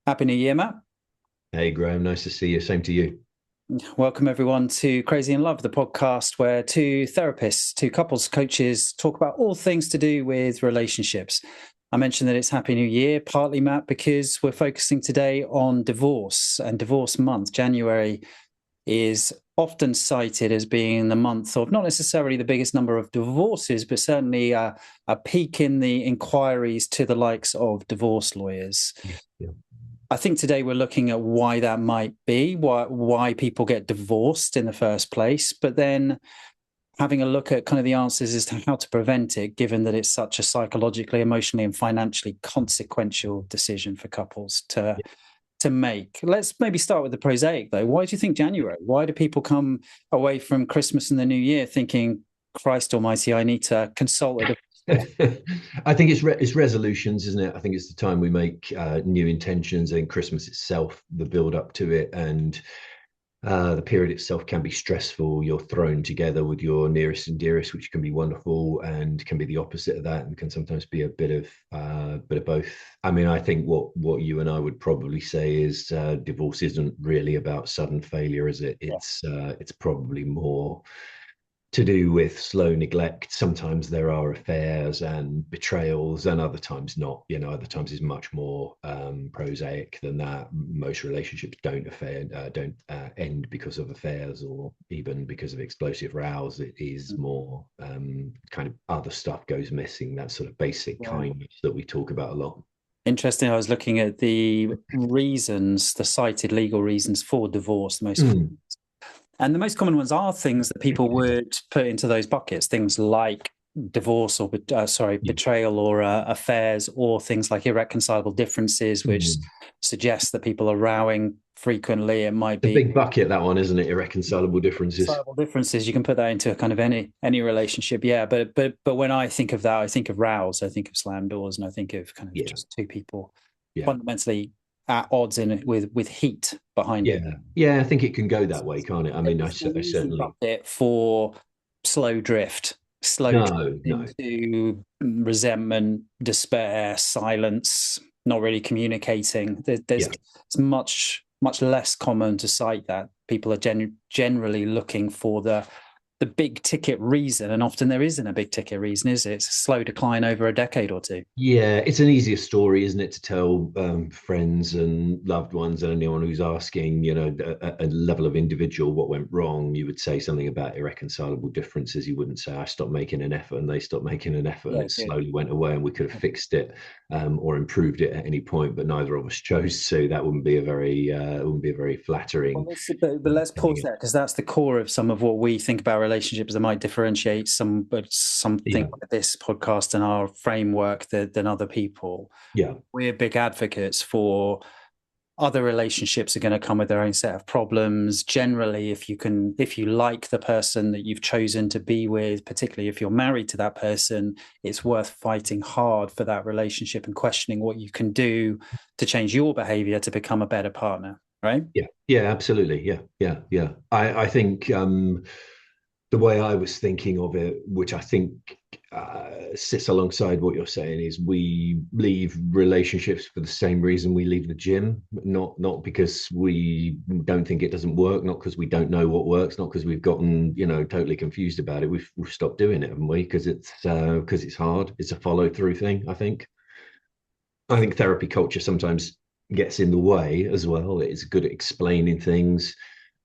Happy New Year, Matt. Hey, Graham, nice to see you. Same to you. Welcome, everyone, to Crazy in Love, the podcast where two therapists, two couples coaches talk about all things to do with relationships. I mentioned that it's Happy New Year, partly, Matt, because we're focusing today on divorce and divorce month. January is often cited as being the month of not necessarily the biggest number of divorces, but certainly a peak in the inquiries to the likes of divorce lawyers. Yeah. I think today we're looking at why that might be, why people get divorced in the first place, but then having a look at kind of the answers as to how to prevent it, given that it's such a psychologically, emotionally, and financially consequential decision for couples to make. Let's maybe start with the prosaic, though. Why do you think January? Why do people come away from Christmas and the New Year thinking, Christ Almighty, I need to consult a divorce? I think it's resolutions, isn't it? I think it's the time we make new intentions, and Christmas itself, the build up to it, and the period itself can be stressful. You're thrown together with your nearest and dearest, which can be wonderful, and can be the opposite of that, and can sometimes be a bit of both. I mean, I think what you and I would probably say is divorce isn't really about sudden failure, is it? Yeah. It's probably more to do with slow neglect. Sometimes there are affairs and betrayals, and other times not. Other times is much more prosaic than that. Most relationships don't end because of affairs or even because of explosive rows. It is more kind of other stuff goes missing. That sort of basic Yeah. kindness that we talk about a lot. Interesting. I was looking at the reasons, the cited legal reasons for divorce, the most common. Mm. And the most common ones are things that people would put into those buckets, things like divorce or, Yeah. betrayal or affairs, or things like irreconcilable differences, which Mm. suggests that people are rowing frequently. It might The be big bucket, that one, isn't it? Irreconcilable differences. irreconcilable differences. You can put that into kind of any relationship. Yeah. But when I think of that, I think of rows, I think of slam doors, and I think of kind of Yeah. just two people Yeah. fundamentally at odds in it with heat behind it. Yeah, yeah, I think it can go that way, can't it? I There mean, isn't an I easy certainly bucket for slow drift no, no, into resentment, despair, silence, not really communicating. There's yeah, it's much less common to cite that. People are generally looking for the big ticket reason, and often there isn't a big ticket reason, is it? It's a slow decline over a decade or two. yeah. It's an easier story, isn't it, to tell friends and loved ones and anyone who's asking, a level of individual what went wrong. You would say something about irreconcilable differences. You wouldn't say I stopped making an effort and they stopped making an effort and Yeah, it good. slowly went away and we could have fixed it or improved it at any point, but neither of us chose to. That wouldn't be a very Well, flattering. but let's pause there because that's the core of some of what we think about relationships that might differentiate something Yeah, like this podcast and our framework than other people. yeah, We're big advocates for other relationships are going to come with their own set of problems. Generally, if you like the person that you've chosen to be with, particularly if you're married to that person, it's worth fighting hard for that relationship and questioning what you can do to change your behavior to become a better partner, right? yeah, yeah, absolutely. Yeah, yeah, yeah. I think the way I was thinking of it, which I think sits alongside what you're saying, is we leave relationships for the same reason we leave the gym, not because we don't think it doesn't work, not because we don't know what works, not because we've gotten totally confused about it. We've stopped doing it, haven't we? Because it's hard. It's a follow through thing. I think therapy culture sometimes gets in the way as well. It's good at explaining things,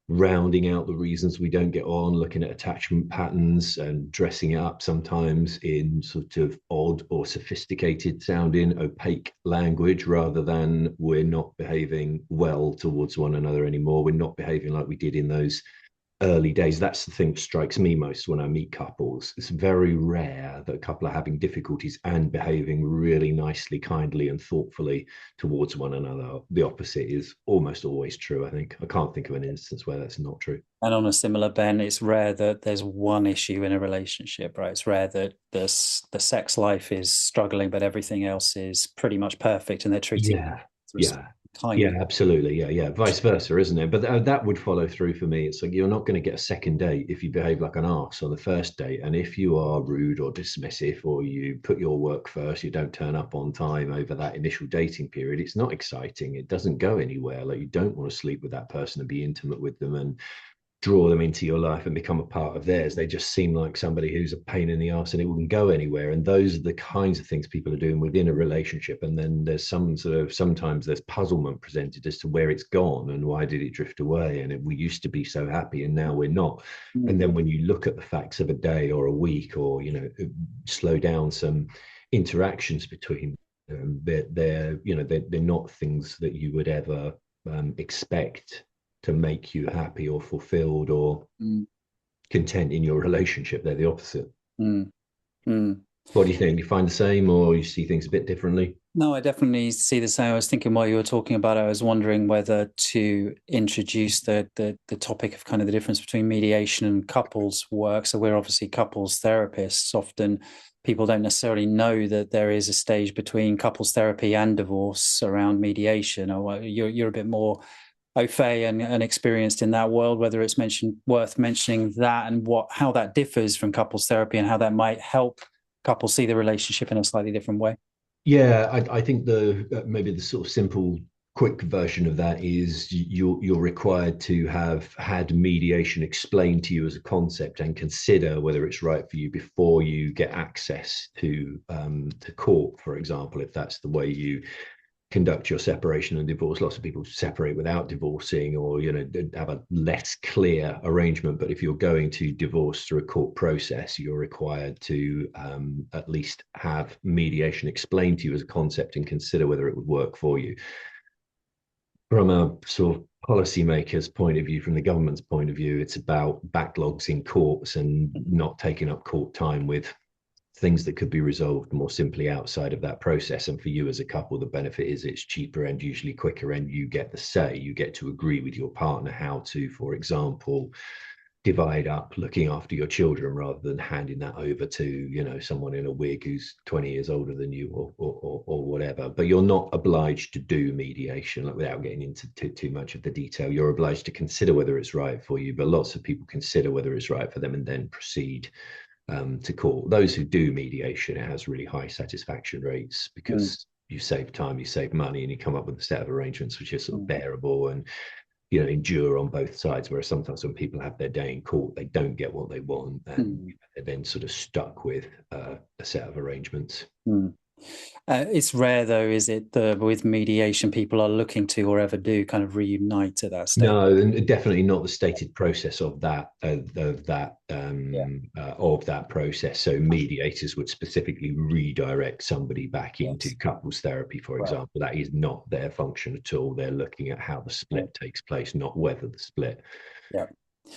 rounding out the reasons we don't get on, looking at attachment patterns and dressing it up sometimes in sort of odd or sophisticated sounding, opaque language rather than we're not behaving well towards one another anymore. We're not behaving like we did in those early days. That's the thing that strikes me most when I meet couples. It's very rare that a couple are having difficulties and behaving really nicely, kindly, and thoughtfully towards one another. The opposite is almost always true, I think. I can't think of an instance where that's not true. And on a similar bent, it's rare that there's one issue in a relationship, right? It's rare that the sex life is struggling, but everything else is pretty much perfect, and they're treating Yeah, with yeah. kind Yeah, of. absolutely. Yeah. Vice versa, isn't it? But that would follow through for me. It's like you're not going to get a second date if you behave like an arse on the first date. And if you are rude or dismissive, or you put your work first, you don't turn up on time over that initial dating period, it's not exciting. It doesn't go anywhere. Like, you don't want to sleep with that person and be intimate with them and draw them into your life and become a part of theirs. They just seem like somebody who's a pain in the ass and it wouldn't go anywhere. And those are the kinds of things people are doing within a relationship. And then there's some sort of, sometimes there's puzzlement presented as to where it's gone and why did it drift away. And we used to be so happy and now we're not. And then when you look at the facts of a day or a week, or, slow down some interactions between they're not things that you would ever expect to make you happy or fulfilled or content in your relationship. They're the opposite. Mm. Mm. What do you think? Do you find the same, or you see things a bit differently? No, I definitely see the same. I was thinking while you were talking about it, I was wondering whether to introduce the topic of kind of the difference between mediation and couples work. So we're obviously couples therapists. Often people don't necessarily know that there is a stage between couples therapy and divorce around mediation. Or you're a bit more au fait and experienced in that world, whether it's worth mentioning that and how that differs from couples therapy and how that might help couples see the relationship in a slightly different way. Yeah, I think the maybe the sort of simple, quick version of that is you're required to have had mediation explained to you as a concept and consider whether it's right for you before you get access to court, for example, if that's the way you conduct your separation and divorce. Lots of people separate without divorcing, or have a less clear arrangement. But if you're going to divorce through a court process, you're required to at least have mediation explained to you as a concept and consider whether it would work for you. From a sort of policymaker's point of view, from the government's point of view, it's about backlogs in courts and not taking up court time with things that could be resolved more simply outside of that process. And for you as a couple, the benefit is it's cheaper and usually quicker, and you get the say. You get to agree with your partner how to, for example, divide up looking after your children, rather than handing that over to someone in a wig who's 20 years older than you, or whatever. But you're not obliged to do mediation, like, without getting into too much of the detail. You're obliged to consider whether it's right for you, but lots of people consider whether it's right for them and then proceed to court. Those who do mediation, it has really high satisfaction rates, because you save time, you save money, and you come up with a set of arrangements which are sort of bearable and endure on both sides. Whereas sometimes when people have their day in court, they don't get what they want, and they're then sort of stuck with a set of arrangements. It's rare, though, is it, with mediation, people are looking to or ever do kind of reunite at that stage? No, and definitely not the stated process of that process. So mediators would specifically redirect somebody back into couples therapy, for example. That is not their function at all. They're looking at how the split takes place, not whether the split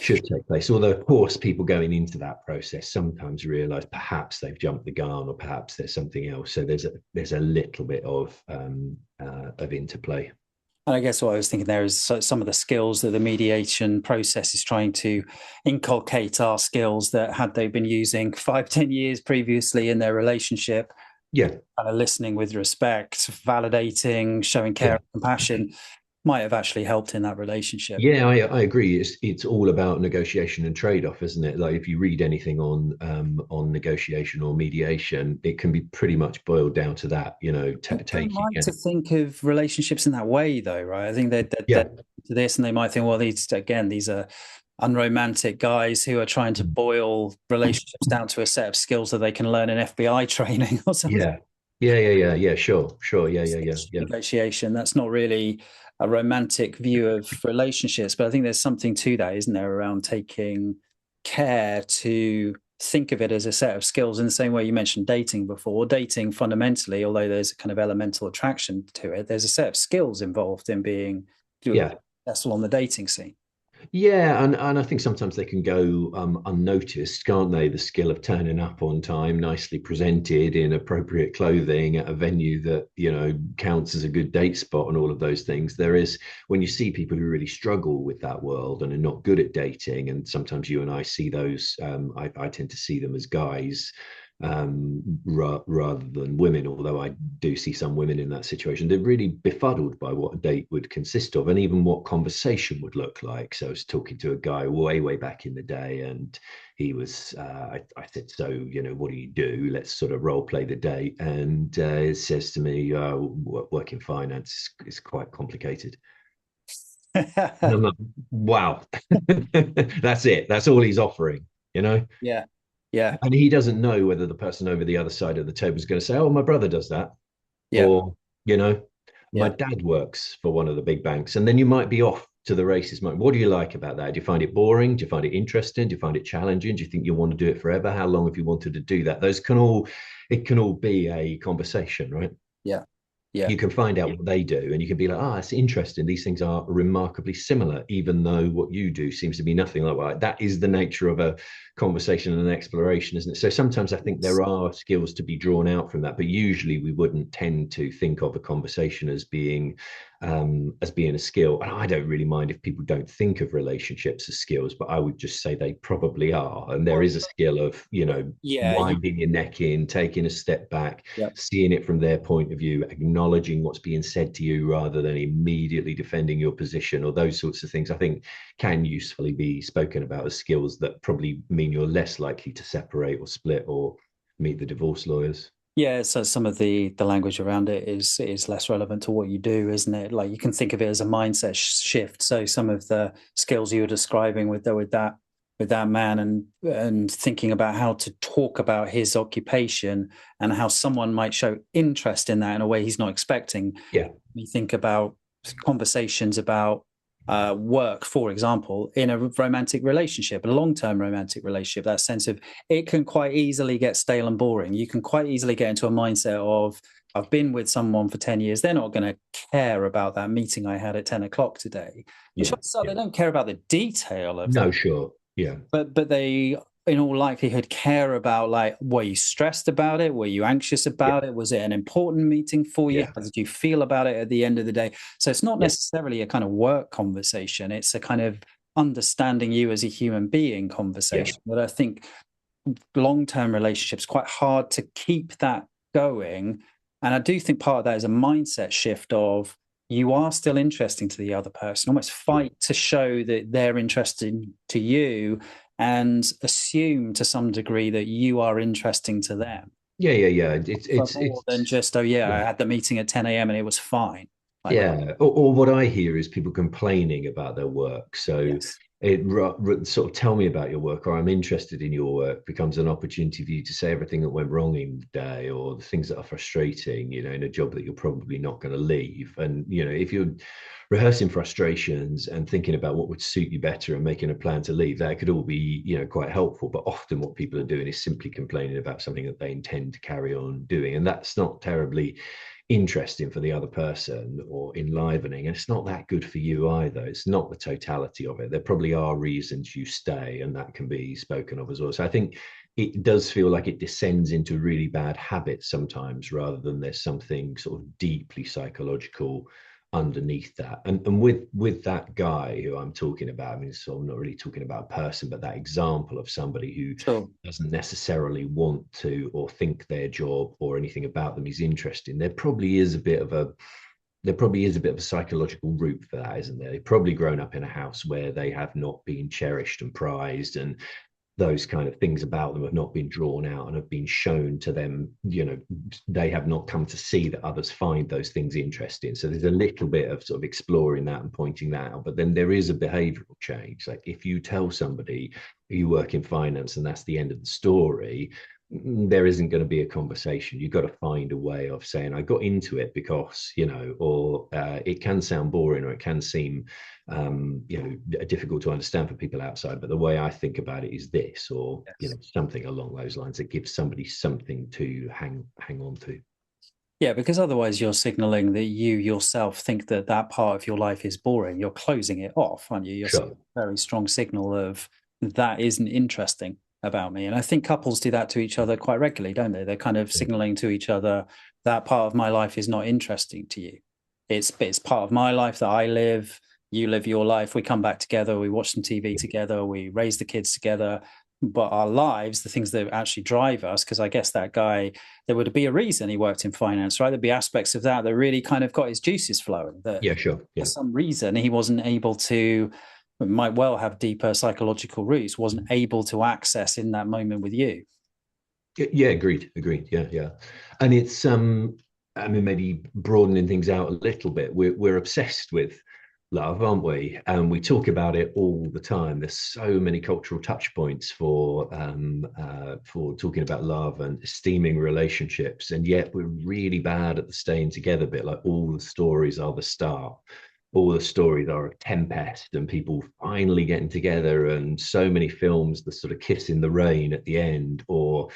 should take place. Although, of course, people going into that process sometimes realize perhaps they've jumped the gun, or perhaps there's something else. So there's a little bit of interplay. And I guess what I was thinking there is some of the skills that the mediation process is trying to inculcate are skills that, had they been using 5-10 years previously in their relationship, kind of listening with respect, validating, showing care and compassion, might have actually helped in that relationship. Yeah, I agree. It's all about negotiation and trade-off, isn't it? Like, if you read anything on negotiation or mediation, it can be pretty much boiled down to that. They like to think of relationships in that way, though, right? I think they're to this, and they might think, well, these are unromantic guys who are trying to boil relationships down to a set of skills that they can learn in FBI training or something. Yeah. Sure. Yeah. Negotiation. That's not really a romantic view of relationships, but I think there's something to that, isn't there, around taking care to think of it as a set of skills, in the same way you mentioned dating before. Dating, fundamentally, although there's a kind of elemental attraction to it, there's a set of skills involved in being successful on the dating scene. Yeah, and I think sometimes they can go unnoticed, can't they? The skill of turning up on time, nicely presented in appropriate clothing at a venue that, counts as a good date spot, and all of those things. There is, when you see people who really struggle with that world and are not good at dating, and sometimes you and I see those, I tend to see them as guys rather than women, although I do see some women in that situation. They're really befuddled by what a date would consist of and even what conversation would look like. So I was talking to a guy way back in the day, and he was, I said, so, what do you do? Let's sort of role play the date. And it says to me, work in finance is quite complicated. And I'm like, wow, that's it. That's all he's offering, you know? Yeah. Yeah. And he doesn't know whether the person over the other side of the table is going to say, oh, my brother does that. Yeah. Or, my Yeah. dad works for one of the big banks. And then you might be off to the races. What do you like about that? Do you find it boring? Do you find it interesting? Do you find it challenging? Do you think you want to do it forever? How long have you wanted to do that? It can all be a conversation, right? Yeah. Yeah. You can find out what they do and you can be like, it's interesting. These things are remarkably similar, even though what you do seems to be nothing like that. That is the nature of a conversation and an exploration, isn't it? So sometimes I think there are skills to be drawn out from that, but usually we wouldn't tend to think of a conversation as being a skill. And I don't really mind if people don't think of relationships as skills, but I would just say they probably are. And there is a skill of, Yeah. winding your neck in, taking a step back, Yeah. seeing it from their point of view, acknowledging what's being said to you rather than immediately defending your position, or those sorts of things, I think can usefully be spoken about as skills that probably mean you're less likely to separate or split or meet the divorce lawyers. Yeah, so some of the language around it is less relevant to what you do, isn't it? Like you can think of it as a mindset shift. So some of the skills you were describing with that man and thinking about how to talk about his occupation and how someone might show interest in that in a way he's not expecting. Yeah. You think about conversations about work, for example, in a romantic relationship, a long-term romantic relationship, that sense of it can quite easily get stale and boring. You can quite easily get into a mindset of, I've been with someone for 10 years. They're not going to care about that meeting I had at 10 o'clock today. Yeah. So they don't care about the detail of No, that. sure. Yeah. But they, in all likelihood, care about, like, were you stressed about it? Were you anxious about it? Was it an important meeting for you? Yeah. How did you feel about it at the end of the day? So it's not Yeah. necessarily a kind of work conversation. It's a kind of understanding you as a human being conversation. But I think long-term relationships, quite hard to keep that going. And I do think part of that is a mindset shift of, you are still interesting to the other person, almost fight to show that they're interested to you and assume to some degree that you are interesting to them. Yeah. It's more than just, I had the meeting at 10 a.m. and it was fine. Like, yeah. Or what I hear is people complaining about their work. So yes. sort of tell me about your work, or I'm interested in your work, becomes an opportunity for you to say everything that went wrong in the day or the things that are frustrating, in a job that you're probably not going to leave. And, if you're rehearsing frustrations and thinking about what would suit you better and making a plan to leave, that could all be, quite helpful. But often what people are doing is simply complaining about something that they intend to carry on doing. And that's not terribly interesting for the other person or enlivening, and it's not that good for you either. It's not the totality of it. There probably are reasons you stay, and that can be spoken of as well. So I think it does feel like it descends into really bad habits sometimes, rather than there's something sort of deeply psychological underneath that. And with that guy who I'm talking about, I mean, so I'm not really talking about a person, but that example of somebody who doesn't necessarily want to or think their job or anything about them is interesting. There probably is a bit of a psychological root for that, isn't there? They've probably grown up in a house where they have not been cherished and prized, and those kind of things about them have not been drawn out and have been shown to them. They have not come to see that others find those things interesting. So there's a little bit of sort of exploring that and pointing that out. But then there is a behavioral change. Like if you tell somebody you work in finance and that's the end of the story, there isn't going to be a conversation. You've got to find a way of saying, I got into it because, or it can sound boring, or it can seem, difficult to understand for people outside. But the way I think about it is this, or, something along those lines that gives somebody something to hang on to. Yeah, because otherwise you're signaling that you yourself think that that part of your life is boring. You're closing it off, aren't you? You're Sure. a very strong signal of that isn't interesting about me. And I think couples do that to each other quite regularly, don't they? They're kind of signaling to each other that part of my life is not interesting to you. It's part of my life that I live. You live your life. We come back together. We watch some TV together. We raise the kids together. but our lives, the things that actually drive us, because I guess that guy, there would be a reason he worked in finance, right? There'd be aspects of that that really kind of got his juices flowing, that Yeah, sure. for Yeah. some reason he wasn't able to, might well have deeper psychological roots, wasn't able to access in that moment with you. Yeah, agreed. Yeah. And it's I mean, maybe broadening things out a little bit. We're obsessed with love, aren't we? And we talk about it all the time. There's so many cultural touch points for talking about love and esteeming relationships, and yet we're really bad at the staying together bit. Like, all the stories are the start. All the stories are a tempest and people finally getting together, and so many films, the sort of kiss in the rain at the end, or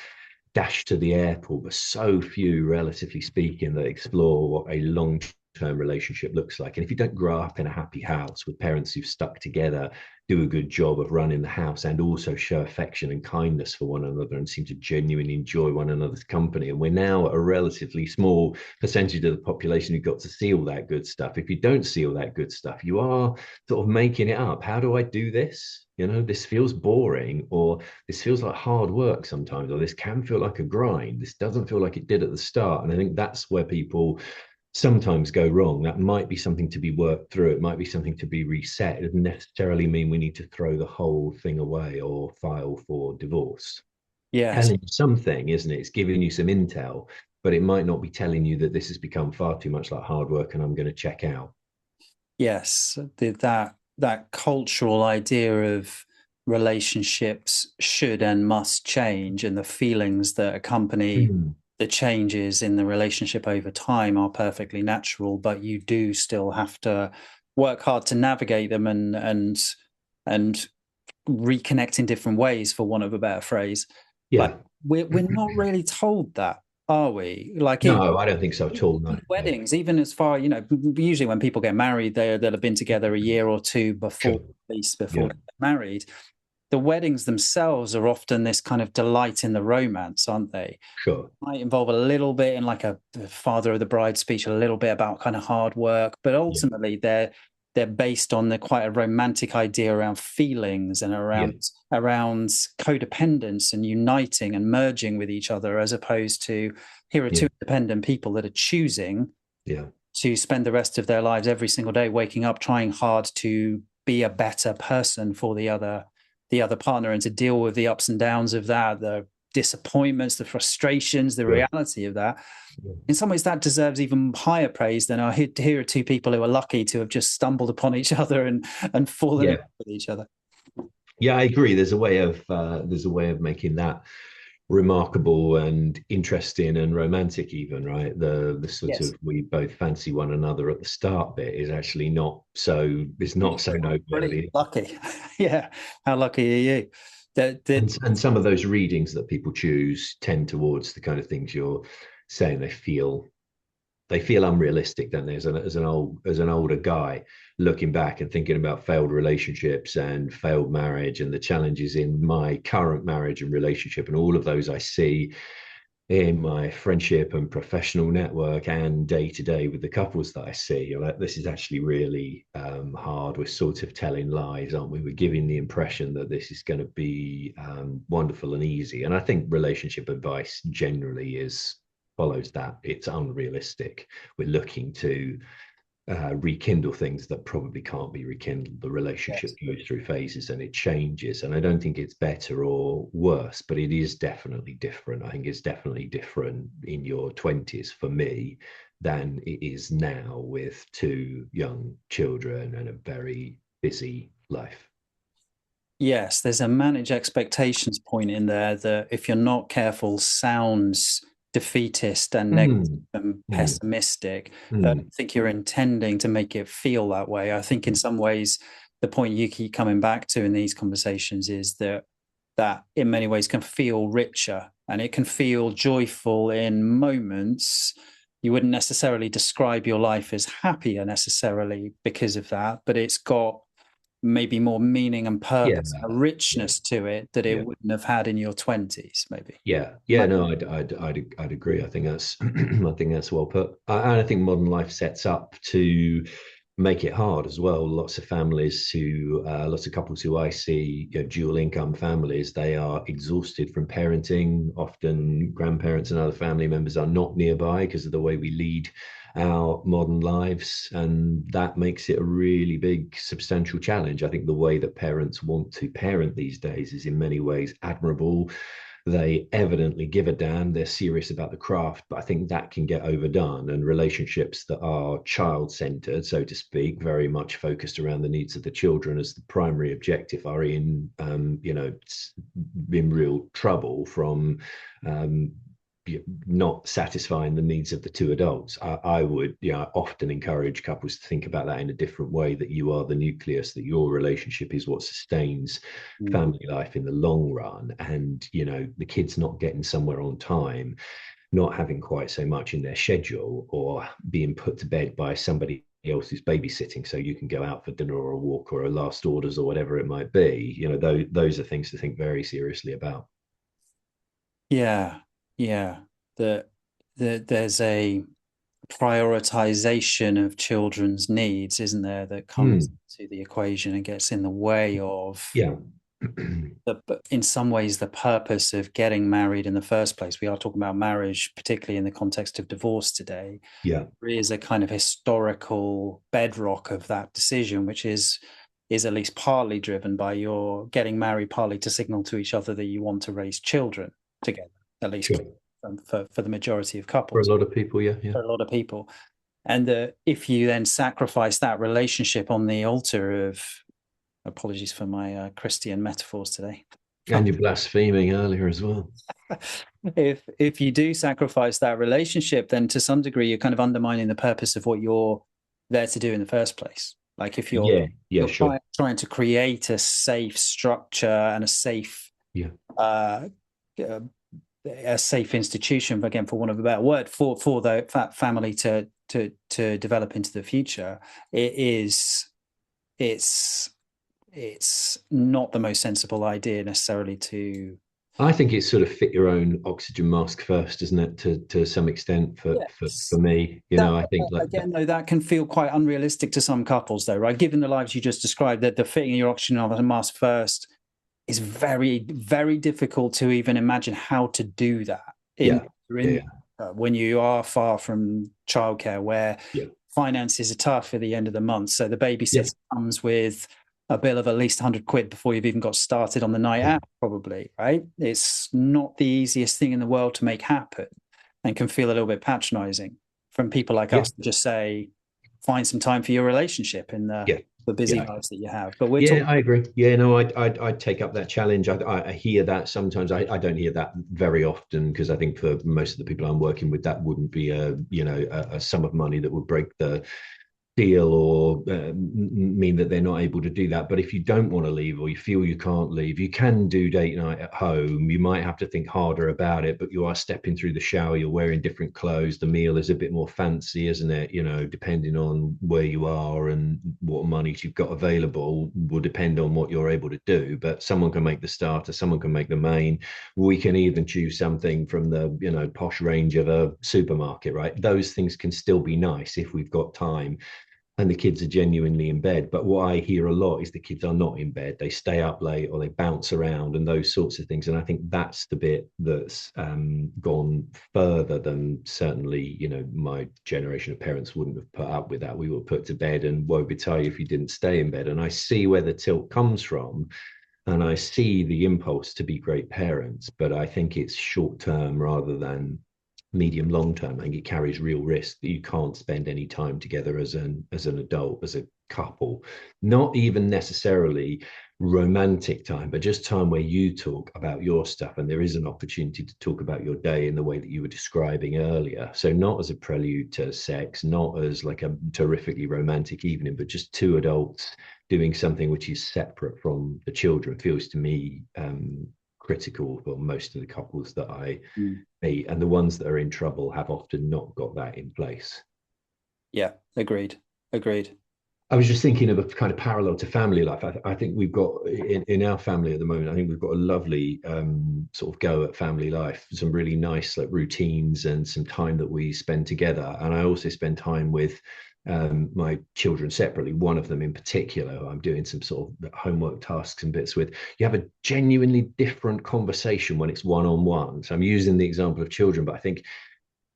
dash to the airport, but so few, relatively speaking, that explore what a long-term relationship looks like. And if you don't grow up in a happy house with parents who've stuck together, do a good job of running the house, and also show affection and kindness for one another, and seem to genuinely enjoy one another's company. And we're now a relatively small percentage of the population who got to see all that good stuff. If you don't see all that good stuff, you are sort of making it up. How do I do this? This feels boring, or this feels like hard work sometimes, or this can feel like a grind. This doesn't feel like it did at the start. And I think that's where people sometimes go wrong. That might be something to be worked through. It might be something to be reset. It doesn't necessarily mean we need to throw the whole thing away or file for divorce. Yes. Telling you something, isn't it? It's giving you some intel, but it might not be telling you that this has become far too much like hard work and I'm going to check out. Yes, that cultural idea of relationships should and must change, and the feelings that accompany the changes in the relationship over time are perfectly natural, but you do still have to work hard to navigate them and reconnect in different ways, for want of a better phrase. Yeah. But we're not really told that, are we? Like, No, I don't think so at all. No. weddings, even as far, usually when people get married, they'll have been together a year or two before, Sure. at least before they get married. The weddings themselves are often this kind of delight in the romance, aren't they? Sure. Might involve a little bit in, like, a father of the bride speech, a little bit about kind of hard work, but ultimately they're based on the quite a romantic idea around feelings and around codependence and uniting and merging with each other, as opposed to, here are two independent people that are choosing to spend the rest of their lives every single day waking up trying hard to be a better person for the other partner, and to deal with the ups and downs of that, the disappointments, the frustrations, the reality of that. In some ways, that deserves even higher praise than, here are two people who are lucky to have just stumbled upon each other and fallen in love with each other. Yeah, I agree. There's a way of making that remarkable and interesting and romantic, even, right? The sort of, we both fancy one another at the start bit is actually not so. It's not so noteworthy. Lucky, yeah. How lucky are you? And some of those readings that people choose tend towards the kind of things you're saying. They feel unrealistic, don't they? As an older guy looking back and thinking about failed relationships and failed marriage and the challenges in my current marriage and relationship, and all of those I see in my friendship and professional network and day to day with the couples that I see. You're like, this is actually really hard. We're sort of telling lies, aren't we? We're giving the impression that this is going to be wonderful and easy. And I think relationship advice generally follows that. It's unrealistic. We're looking to rekindle things that probably can't be rekindled. The relationship goes through phases and it changes. And I don't think it's better or worse, but it is definitely different. I think it's definitely different in your 20s for me than it is now with two young children and a very busy life. Yes, there's a manage expectations point in there that, if you're not careful, sounds defeatist and negative and pessimistic. But I don't think you're intending to make it feel that way. I think in some ways, the point you keep coming back to in these conversations is that in many ways can feel richer, and it can feel joyful in moments. You wouldn't necessarily describe your life as happier necessarily because of that, but it's got maybe more meaning and purpose, a richness to it that it wouldn't have had in your 20s, maybe. No, I'd agree. I think that's I think that's well put. And I think modern life sets up to make it hard as well. Lots of families who, lots of couples who I see, dual income families, they are exhausted from parenting. Often grandparents and other family members are not nearby because of the way we lead our modern lives. And that makes it a really big, substantial challenge. I think the way that parents want to parent these days is in many ways admirable. They evidently give a damn. They're serious about the craft, but I think that can get overdone. And relationships that are child centered, so to speak, very much focused around the needs of the children as the primary objective, are in real trouble from not satisfying the needs of the two adults. I would, often encourage couples to think about that in a different way, that you are the nucleus, that your relationship is what sustains family life in the long run. And, the kids not getting somewhere on time, not having quite so much in their schedule, or being put to bed by somebody else who's babysitting so you can go out for dinner or a walk or a last orders or whatever it might be. Those are things to think very seriously about. Yeah, yeah. There's a prioritization of children's needs, isn't there, that comes to the equation and gets in the way of Yeah. in some ways, the purpose of getting married in the first place. We are talking about marriage, particularly in the context of divorce today. Yeah. There is a kind of historical bedrock of that decision, which is at least partly driven by your getting married, partly to signal to each other that you want to raise children together, at least Sure. for the majority of couples. For a lot of people, yeah. For a lot of people. And if you then sacrifice that relationship on the altar of, apologies for my Christian metaphors today. And you're blaspheming earlier as well. If you do sacrifice that relationship, then to some degree you're kind of undermining the purpose of what you're there to do in the first place. Like if you're sure. trying to create a safe structure and a safe a safe institution, again, for want of a better word, for the family to develop into the future, it's not the most sensible idea necessarily to. I think it's sort of fit your own oxygen mask first, isn't it? To some extent, for me, I think though that can feel quite unrealistic to some couples, though, right? Given the lives you just described, that the fitting your oxygen mask first is very, very difficult to even imagine how to do that. When you are far from childcare, where finances are tough at the end of the month, so the babysitter comes with a bill of at least 100 quid before you've even got started on the night out, probably, right? It's not the easiest thing in the world to make happen, and can feel a little bit patronizing from people like us to just say, find some time for your relationship in the busy lives that you have. But I agree. I'd take up that challenge. I hear that sometimes. I don't hear that very often, because I think for most of the people I'm working with, that wouldn't be a sum of money that would break the deal or mean that they're not able to do that. But if you don't want to leave, or you feel you can't leave, you can do date night at home. You might have to think harder about it, but you are stepping through the shower, you're wearing different clothes, the meal is a bit more fancy, isn't it? Depending on where you are and what money you've got available will depend on what you're able to do. But someone can make the starter, someone can make the main. We can even choose something from the posh range of a supermarket, right? Those things can still be nice if we've got time and the kids are genuinely in bed. But what I hear a lot is the kids are not in bed. They stay up late, or they bounce around, and those sorts of things. And I think that's the bit that's gone further than certainly, my generation of parents wouldn't have put up with that. We were put to bed, and woe betide you if you didn't stay in bed. And I see where the tilt comes from, and I see the impulse to be great parents, but I think it's short term rather than medium long term. I think it carries real risk that you can't spend any time together as an adult, as a couple, not even necessarily romantic time, but just time where you talk about your stuff, and there is an opportunity to talk about your day in the way that you were describing earlier. So not as a prelude to sex, not as like a terrifically romantic evening, but just two adults doing something which is separate from the children. Feels to me critical for most of the couples that I meet, and the ones that are in trouble have often not got that in place. Yeah, agreed. I was just thinking of a kind of parallel to family life. I think we've got in our family at the moment, I think we've got a lovely sort of go at family life, some really nice like routines and some time that we spend together. And I also spend time with my children separately. One of them in particular, I'm doing some sort of homework tasks and bits with. You have a genuinely different conversation when it's one on one. So I'm using the example of children, but I think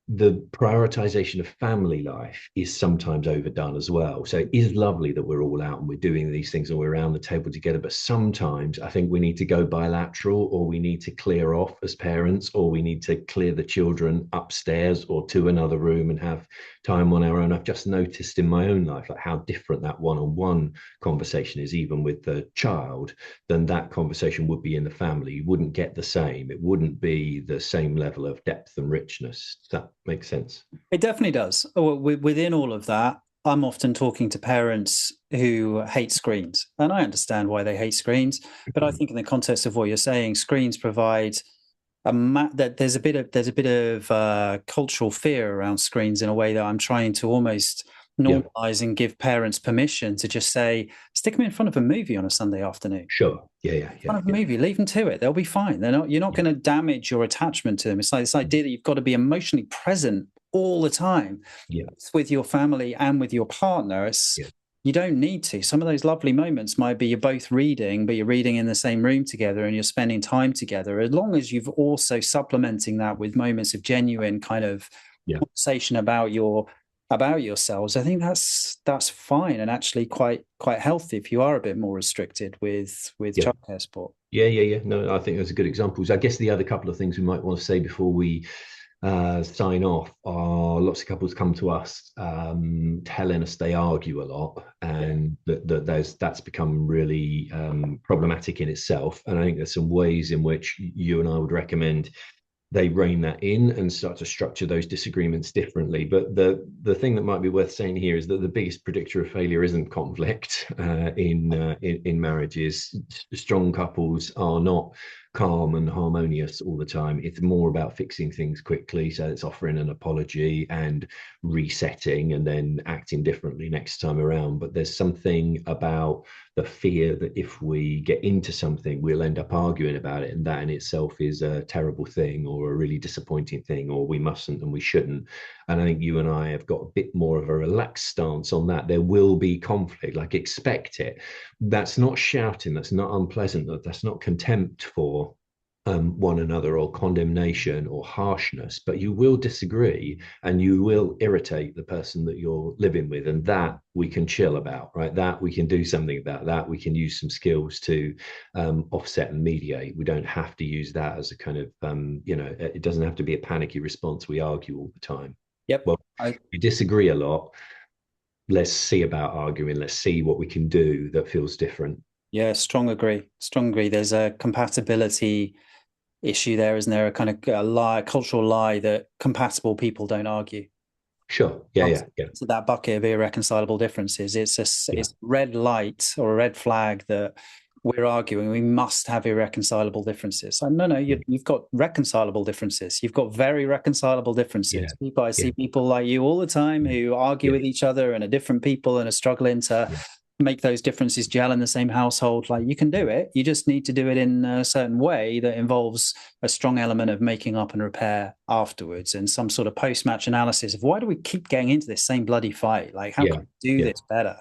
the prioritization of family life is sometimes overdone as well. So it is lovely that we're all out and we're doing these things and we're around the table together. But sometimes I think we need to go bilateral, or we need to clear off as parents, or we need to clear the children upstairs or to another room and have time on our own. I've just noticed in my own life like how different that one-on-one conversation is, even with the child, than that conversation would be in the family. You wouldn't get the same. It wouldn't be the same level of depth and richness. That makes sense. It definitely does. Within all of that, I'm often talking to parents who hate screens, and I understand why they hate screens. But I think in the context of what you're saying, screens provide that there's a bit of cultural fear around screens in a way that I'm trying to almost normalize and give parents permission to just say, stick them in front of a movie on a Sunday afternoon. Sure. Yeah. In front of a movie, leave them to it. They'll be fine. You're not going to damage your attachment to them. It's like this idea that you've got to be emotionally present all the time with your family and with your partner. You don't need to. Some of those lovely moments might be you're both reading, but you're reading in the same room together and you're spending time together. As long as you've also supplementing that with moments of genuine kind of conversation about yourselves, I think that's fine and actually quite healthy if you are a bit more restricted with childcare support. Yeah. No, I think those are good examples. I guess the other couple of things we might want to say before we sign off are lots of couples come to us telling us they argue a lot, and that's become really problematic in itself. And I think there's some ways in which you and I would recommend they rein that in and start to structure those disagreements differently. But the thing that might be worth saying here is that the biggest predictor of failure isn't conflict in marriages. Strong couples are not calm and harmonious all the time. It's more about fixing things quickly. So it's offering an apology and resetting and then acting differently next time around. But there's something about the fear that if we get into something, we'll end up arguing about it. And that in itself is a terrible thing or a really disappointing thing, or we mustn't and we shouldn't. And I think you and I have got a bit more of a relaxed stance on that. There will be conflict, like expect it. That's not shouting, that's not unpleasant, that's not contempt for one another or condemnation or harshness, but you will disagree and you will irritate the person that you're living with, and that we can chill about, right? That we can do something about, that we can use some skills to offset and mediate. We don't have to use that as a kind of it doesn't have to be a panicky response. We argue all the time. Well, we disagree a lot. Let's see about arguing. Let's see what we can do that feels different. Yeah, strong agree. There's a compatibility issue there, isn't there? A kind of cultural lie that compatible people don't argue. Sure. Yeah. So that bucket of irreconcilable differences. It's red light or a red flag that we're arguing. We must have irreconcilable differences. No, you've got reconcilable differences. You've got very reconcilable differences. I see people like you all the time who argue with each other and are different people and are struggling to make those differences gel in the same household. Like, you can do it. You just need to do it in a certain way that involves a strong element of making up and repair afterwards, and some sort of post-match analysis of why do we keep getting into this same bloody fight? Like, how can we do this better?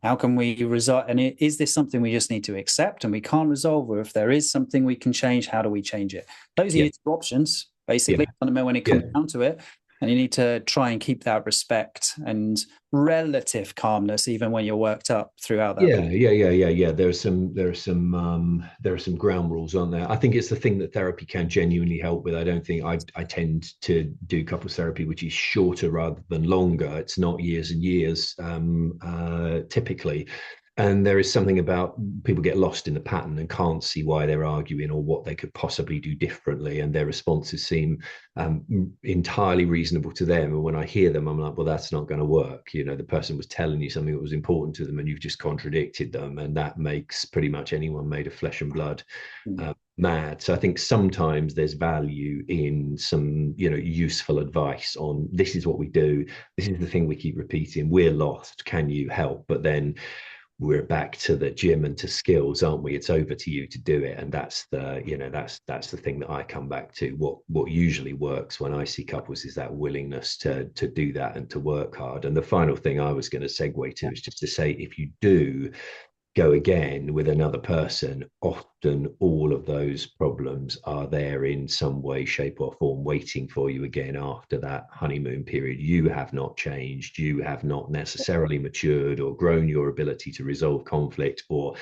How can we resolve? And is this something we just need to accept and we can't resolve? Or if there is something we can change, how do we change it? Those are your two options, basically, when it comes down to it. And you need to try and keep that respect and relative calmness, even when you're worked up throughout that. Yeah. There are some ground rules on there. I think it's the thing that therapy can genuinely help with. I don't think I tend to do couples therapy, which is shorter rather than longer. It's not years and years, typically. And there is something about people get lost in the pattern and can't see why they're arguing or what they could possibly do differently. And their responses seem entirely reasonable to them. And when I hear them, I'm like, well, that's not going to work. You know, the person was telling you something that was important to them and you've just contradicted them. And that makes pretty much anyone made of flesh and blood mad. So I think sometimes there's value in some, useful advice on this is what we do. This is the thing we keep repeating. We're lost. Can you help? But then we're back to the gym and to skills, aren't we? It's over to you to do it. And that's that's the thing that I come back to. What usually works when I see couples is that willingness to do that and to work hard. And the final thing I was going to segue to is just to say, if you do go again with another person, often all of those problems are there in some way, shape, or form, waiting for you again after that honeymoon period. You have not changed. You have not necessarily matured or grown your ability to resolve conflict or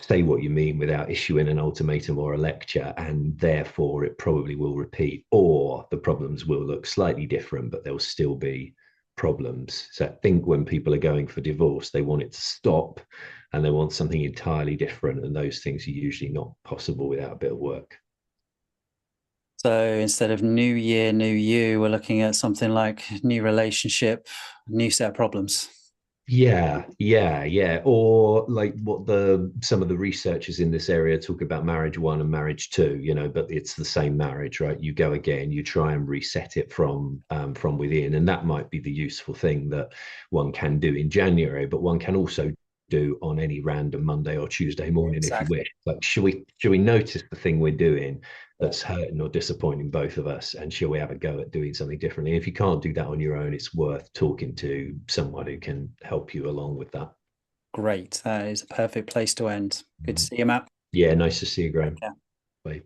say what you mean without issuing an ultimatum or a lecture, and therefore it probably will repeat, or the problems will look slightly different, but they'll still be problems. So I think when people are going for divorce, they want it to stop and they want something entirely different. And those things are usually not possible without a bit of work. So instead of new year, new you, we're looking at something like new relationship, new set of problems. Yeah. Or like what some of the researchers in this area talk about, marriage one and marriage two, but it's the same marriage, right? You go again, you try and reset it from within, and that might be the useful thing that one can do in January, but one can also do on any random Monday or Tuesday morning, exactly, if you wish. Like, should we notice the thing we're doing that's hurting or disappointing both of us, and shall we have a go at doing something differently? If you can't do that on your own, it's worth talking to someone who can help you along with that. Great. That is a perfect place to end. Good to see you, Matt. Yeah, nice to see you, Graham. Yeah. Bye.